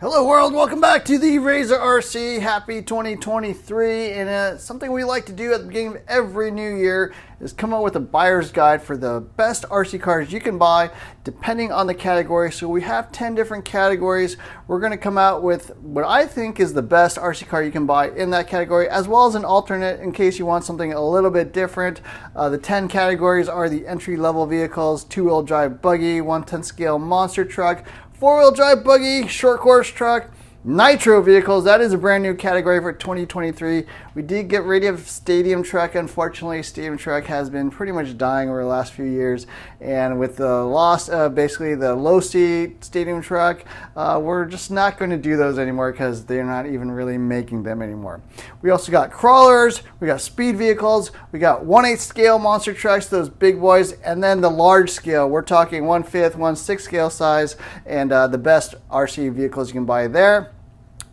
Hello world, welcome back to the Razor RC. Happy 2023. And something we like to do at the beginning of every new year is come up with a buyer's guide for the best RC cars you can buy depending on the category. So we have 10 different categories. We're going to come out with what I think is the best RC car you can buy in that category, as well as an alternate in case you want something a little bit different. The 10 categories are the entry-level vehicles, two-wheel drive buggy, 1/10 scale monster truck, four-wheel drive buggy, short course truck, Nitro vehicles. That is a brand new category for 2023. We did get rid of stadium truck. Unfortunately, stadium truck has been pretty much dying over the last few years. And with the loss of basically the low seat stadium truck, we're just not going to do those anymore because they're not even really making them anymore. We also got crawlers, we got speed vehicles, we got 1/8 scale monster trucks, those big boys, and then the large scale. We're talking 1/5, 1/6 scale size, and the best RC vehicles you can buy there.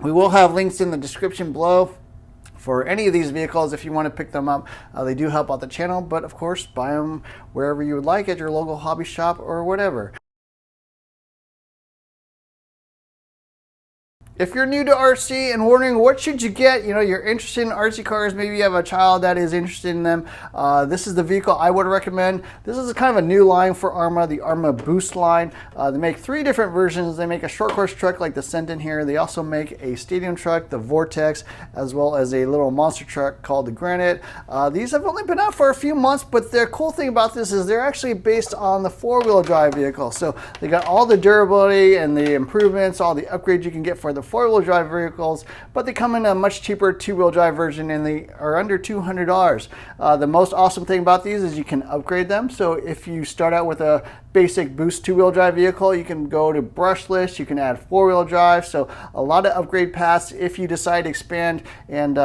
We will have links in the description below for any of these vehicles if you want to pick them up. They do help out the channel, but of course, buy them wherever you would like, at your local hobby shop or whatever. If you're new to RC and wondering what should you get, you're interested in RC cars, maybe you have a child that is interested in them, this is the vehicle I would recommend. This is kind of a new line for Arrma, the Arrma Boost line. They make 3 different versions. They make a short course truck like the Senton here. They also make a stadium truck, the Vortex, as well as a little monster truck called the Granite. These have only been out for a few months, but the cool thing about this is they're actually based on the four-wheel drive vehicle. So they got all the durability and the improvements, all the upgrades you can get for the four-wheel drive vehicles, but they come in a much cheaper two-wheel drive version and they are under $200. The most awesome thing about these is you can upgrade them. So if you start out with a basic Boost two-wheel drive vehicle, you can go to brushless, you can add four-wheel drive. So a lot of upgrade paths if you decide to expand and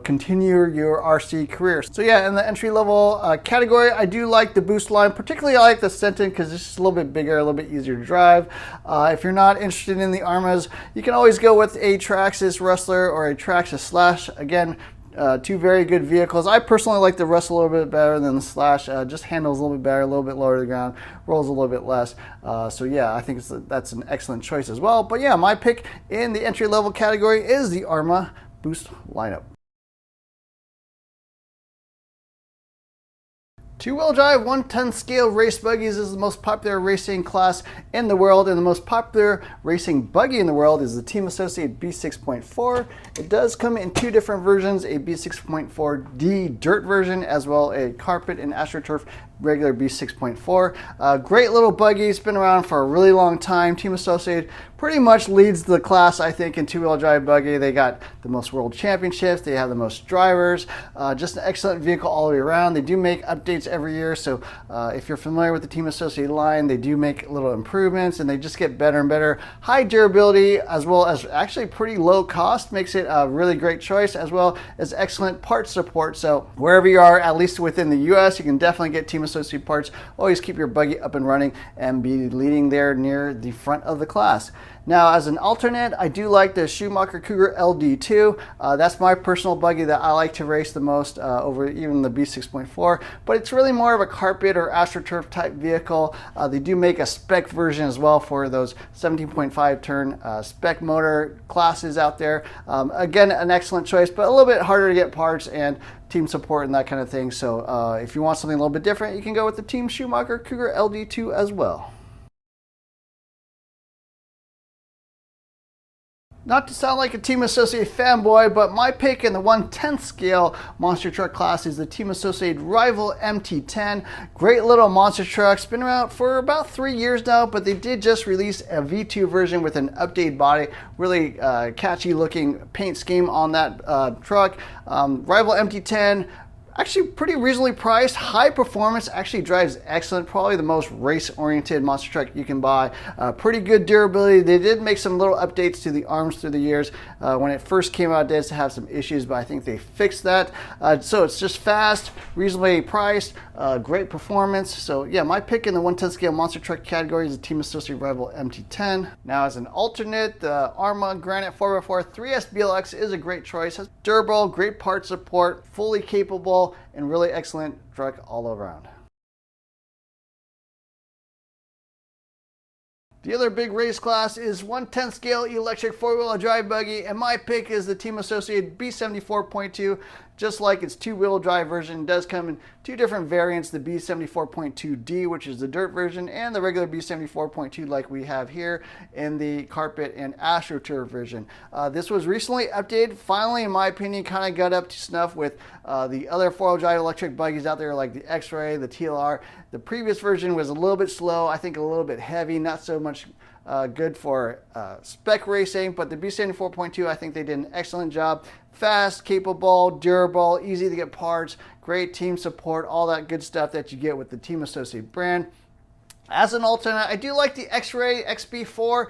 continue your RC career. So yeah, in the entry-level category, I do like the Boost line. Particularly I like the Senton because it's just a little bit bigger, a little bit easier to drive. If you're not interested in the Arrmas, you can always go with a Traxxas Rustler or a Traxxas Slash. Again, 2 very good vehicles. I personally like the Rustler a little bit better than the Slash. Just handles a little bit better, a little bit lower to the ground, rolls a little bit less. So yeah, I think that's an excellent choice as well. But yeah, my pick in the entry-level category is the Arrma Boost lineup. Two-wheel drive 1/10 scale race buggies is the most popular racing class in the world, and the most popular racing buggy in the world is the Team Associate B6.4. It does come in 2 different versions, a B6.4D dirt version, as well as a carpet and AstroTurf regular B6.4. Great little buggy. It's been around for a really long time. Team Associate pretty much leads the class, I think, in two-wheel drive buggy. They got the most world championships. They have the most drivers. Just an excellent vehicle all the way around. They do make updates every year, so if you're familiar with the Team Associate line, they do make little improvements and they just get better and better. High durability, as well as actually pretty low cost, makes it a really great choice, as well as excellent parts support. So wherever you are, at least within the US, you can definitely get Team Associate parts. Always keep your buggy up and running and be leading there near the front of the class. Now, as an alternate, I do like the Schumacher Cougar LD2. That's my personal buggy that I like to race the most over even the B6.4, but it's really more of a carpet or AstroTurf type vehicle. They do make a spec version as well for those 17.5 turn spec motor classes out there. Again, an excellent choice, but a little bit harder to get parts and team support and that kind of thing. So if you want something a little bit different, you can go with the Team Schumacher Cougar LD2 as well. Not to sound like a Team Associate fanboy, but my pick in the 1/10 scale monster truck class is the Team Associate Rival MT10. Great little monster truck. It's been around for about 3 years now, but they did just release a V2 version with an updated body. Really catchy looking paint scheme on that truck. Rival MT10. Actually pretty reasonably priced, high performance, actually drives excellent, probably the most race-oriented monster truck you can buy. Pretty good durability. They did make some little updates to the arms through the years. When it first came out, it did have some issues, but I think they fixed that. So it's just fast, reasonably priced, great performance. So yeah, my pick in the 1/10 scale monster truck category is the Team Associate Rival MT10. Now as an alternate, the Arrma Granite 4x4 3S BLX is a great choice. Has durable, great part support, fully capable, and really excellent truck all around. The other big race class is 1/10 scale electric four-wheel drive buggy, and my pick is the team associated B74.2. Just like its two-wheel drive version, it does come in two different variants, the B74.2D, which is the dirt version, and the regular B74.2 like we have here in the carpet and AstroTurf version. This was recently updated, finally, in my opinion, kind of got up to snuff with the other four-wheel drive electric buggies out there like the X-Ray, the TLR. The previous version was a little bit slow, I think a little bit heavy, not so much good for spec racing, but the B74.2, I think they did an excellent job. Fast, capable, durable, easy to get parts, great team support, all that good stuff that you get with the Team Associate brand. As an alternate, I do like the X-Ray XB4.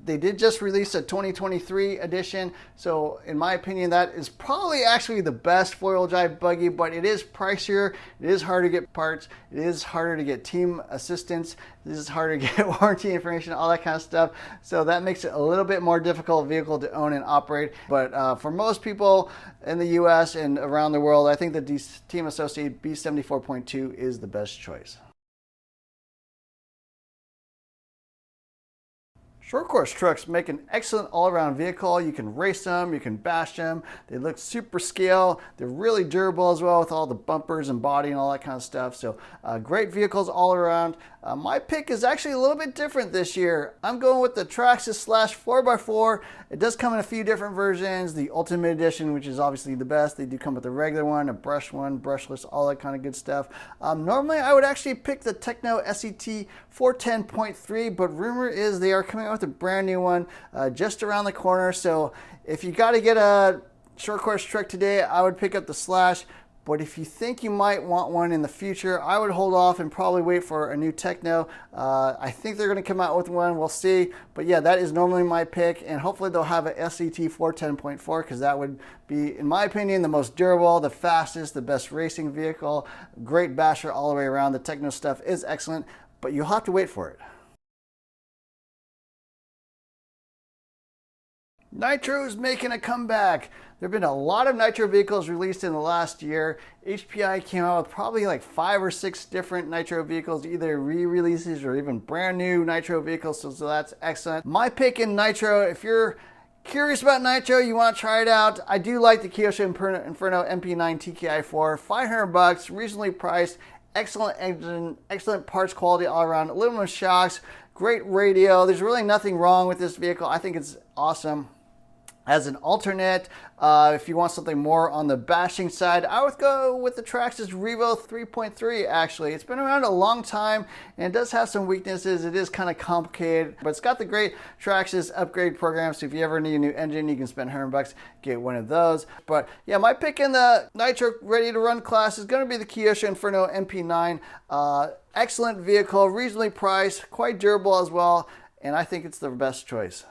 They did just release a 2023 edition, so in my opinion, that is probably actually the best four-wheel drive buggy, but it is pricier, it is harder to get parts, it is harder to get team assistance, it is harder to get warranty information, all that kind of stuff, so that makes it a little bit more difficult vehicle to own and operate, but for most people in the US and around the world, I think the Team Associated B74.2 is the best choice. Short course trucks make an excellent all-around vehicle. You can race them, you can bash them. They look super scale. They're really durable as well with all the bumpers and body and all that kind of stuff. So great vehicles all around. My pick is actually a little bit different this year. I'm going with the Traxxas Slash 4x4. It does come in a few different versions. The Ultimate Edition, which is obviously the best. They do come with a regular one, a brush one, brushless, all that kind of good stuff. Normally, I would actually pick the Tekno SET 410.3, but rumor is they are coming out with a brand new one just around the corner. So if you got to get a short course truck today, I would pick up the Slash. But if you think you might want one in the future, I would hold off and probably wait for a new Tekno. I think they're going to come out with one. We'll see. But yeah, that is normally my pick. And hopefully they'll have a SET 410.4 because that would be, in my opinion, the most durable, the fastest, the best racing vehicle. Great basher all the way around. The Tekno stuff is excellent, but you'll have to wait for it. Nitro is making a comeback. There have been a lot of Nitro vehicles released in the last year. HPI came out with probably like 5 or 6 different Nitro vehicles, either re-releases or even brand new Nitro vehicles, so that's excellent. My pick in Nitro, if you're curious about Nitro, you want to try it out, I do like the Kyosho Inferno MP9 TKI4, $500, reasonably priced, excellent engine, excellent parts quality all around, aluminum shocks, great radio. There's really nothing wrong with this vehicle. I think it's awesome. As an alternate, if you want something more on the bashing side, I would go with the Traxxas Revo 3.3 actually. It's been around a long time and it does have some weaknesses. It is kind of complicated, but it's got the great Traxxas upgrade program, so if you ever need a new engine, you can spend $100, get one of those. But yeah, my pick in the Nitro ready to run class is going to be the Kyosho Inferno MP9. Excellent vehicle, reasonably priced, quite durable as well, and I think it's the best choice.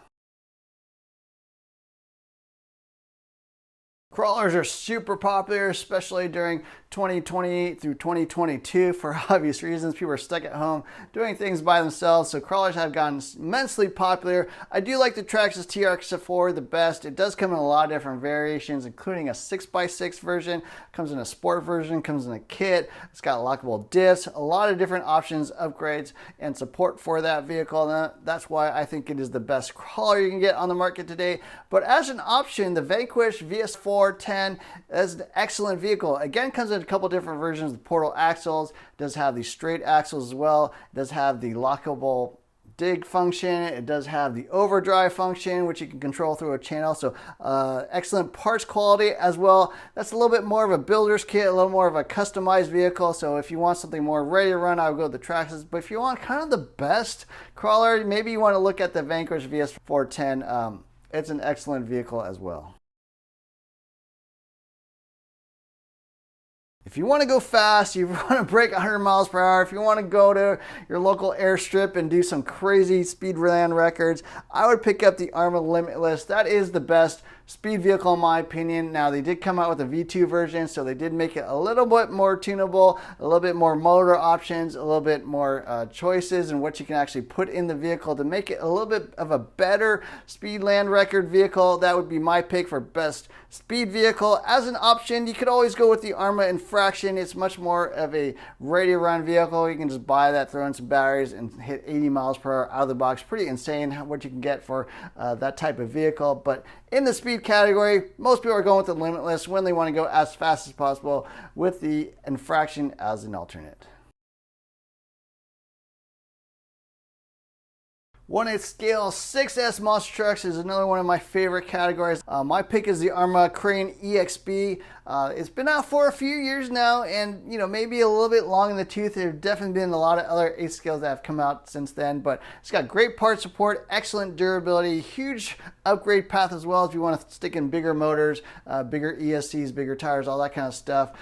Crawlers are super popular, especially during 2020 through 2022 for obvious reasons. People are stuck at home doing things by themselves, so crawlers have gotten immensely popular. I do like the Traxxas TRX4 the best. It does come in a lot of different variations, including a 6x6 version, comes in a sport version, comes in a kit. It's got lockable diffs, a lot of different options, upgrades, and support for that vehicle. And that's why I think it is the best crawler you can get on the market today. But as an option, the Vanquish VS410 is an excellent vehicle. Again, comes in a couple different versions. The portal axles, does have the straight axles as well, it does have the lockable dig function, it does have the overdrive function which you can control through a channel, so excellent parts quality as well. That's a little bit more of a builder's kit, a little more of a customized vehicle, so if you want something more ready to run, I would go with the Traxxas. But if you want kind of the best crawler, maybe you want to look at the Vanquish VS410. It's an excellent vehicle as well. If you want to go fast, you want to break 100 miles per hour, if you want to go to your local airstrip and do some crazy speed run records, I would pick up the Arrma Limitless. That is the best speed vehicle in my opinion. Now, they did come out with a V2 version, so they did make it a little bit more tunable, a little bit more motor options, a little bit more choices and what you can actually put in the vehicle to make it a little bit of a better speed land record vehicle. That would be my pick for best speed vehicle. As an option, you could always go with the Arma Infraction. It's much more of a ready-to-run vehicle. You can just buy that, throw in some batteries, and hit 80 miles per hour out of the box. Pretty insane what you can get for that type of vehicle. But in the speed category, most people are going with the Limitless when they want to go as fast as possible with the Infraction as an alternate. 1/8 scale 6S monster trucks is another one of my favorite categories. My pick is the Arma Crane EXB. It's been out for a few years now, and maybe a little bit long in the tooth. There have definitely been a lot of other 8 scales that have come out since then, but it's got great part support, excellent durability, huge upgrade path as well if you want to stick in bigger motors, bigger ESCs, bigger tires, all that kind of stuff.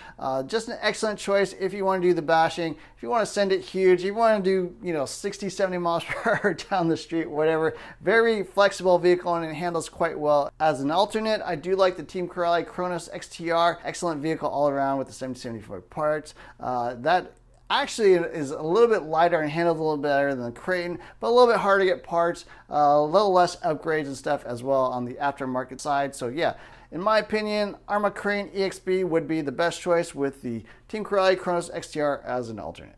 Just an excellent choice if you want to do the bashing, if you want to send it huge, if you want to do 60, 70 miles per hour down the street, whatever. Very flexible vehicle, and it handles quite well. As an alternate, I do like the Team Corelli Kronos XTR. Excellent vehicle all around with the 7074 parts. That actually is a little bit lighter and handles a little better than the Crane, but a little bit harder to get parts, a little less upgrades and stuff as well on the aftermarket side. So yeah, in my opinion, Arma Crane EXB would be the best choice with the Team Corelli Kronos XTR as an alternate.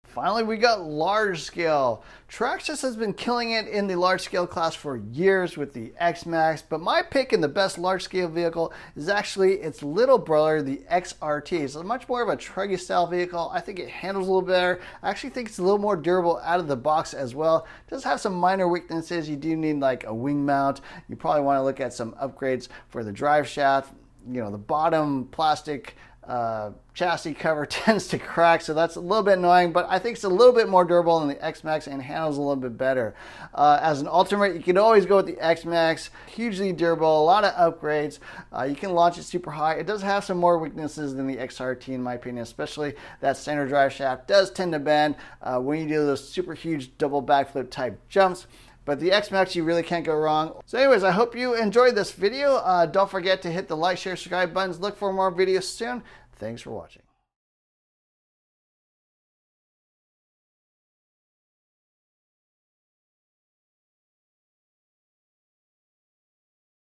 Finally, we got large scale. Traxxas has been killing it in the large scale class for years with the X-Max, but my pick in the best large scale vehicle is actually its little brother, the XRT. It's much more of a truggy style vehicle. I think it handles a little better. I actually think it's a little more durable out of the box as well. It does have some minor weaknesses. You do need like a wing mount. You probably want to look at some upgrades for the drive shaft. The bottom plastic chassis cover tends to crack, so that's a little bit annoying, but I think it's a little bit more durable than the X-Max and handles a little bit better. As an alternate, you can always go with the X-Max. Hugely durable, a lot of upgrades. You can launch it super high. It does have some more weaknesses than the XRT in my opinion, especially that center drive shaft does tend to bend when you do those super huge double backflip type jumps. But the X-Max, you really can't go wrong. So anyways, I hope you enjoyed this video. Don't forget to hit the like, share, subscribe buttons. Look for more videos soon. Thanks for watching.